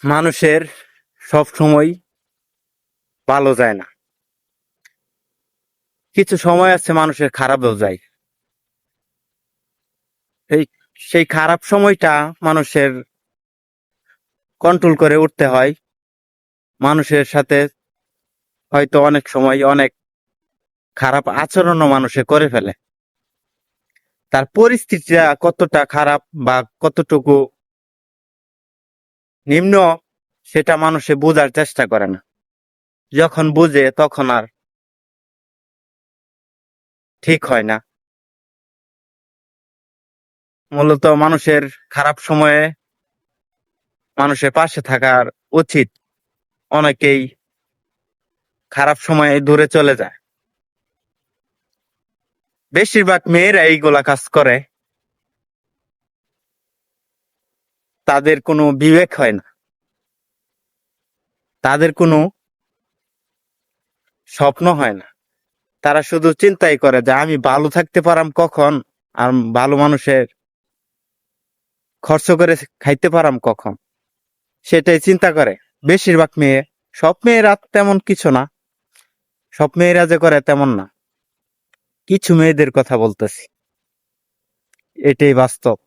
মানুষের সব সময় ভালো যায় না, কিছু সময় আছে মানুষের খারাপও যায়। এই সেই খারাপ সময়টা মানুষের কন্ট্রোল করে উঠতে হয়। মানুষের সাথে হয়তো অনেক সময় অনেক খারাপ আচরণও মানুষে করে ফেলে। তার পরিস্থিতিটা কতটা খারাপ বা কতটুকু নিম্ন সেটা মানুষে বোঝার চেষ্টা করে না। যখন বুঝে তখন আর ঠিক হয় না। মূলত মানুষের খারাপ সময়ে মানুষের পাশে থাকার উচিত। অনেকেই খারাপ সময়ে দূরে চলে যায়। বেশিরভাগ মেয়েরা এইগুলা কাজ করে। তাদের কোনো বিবেক হয় না, তাদের কোনো স্বপ্ন হয় না। তারা শুধু চিন্তাই করে যে আমি ভালো থাকতে পারাম কখন, আর ভালো মানুষের খরচ করে খাইতে পারাম কখন, সেটাই চিন্তা করে বেশিরভাগ মেয়ে। সব মেয়েরা তেমন কিছু না, সব মেয়েরা যে করে তেমন না, কিছু মেয়েদের কথা বলতেছি, এটাই বাস্তব।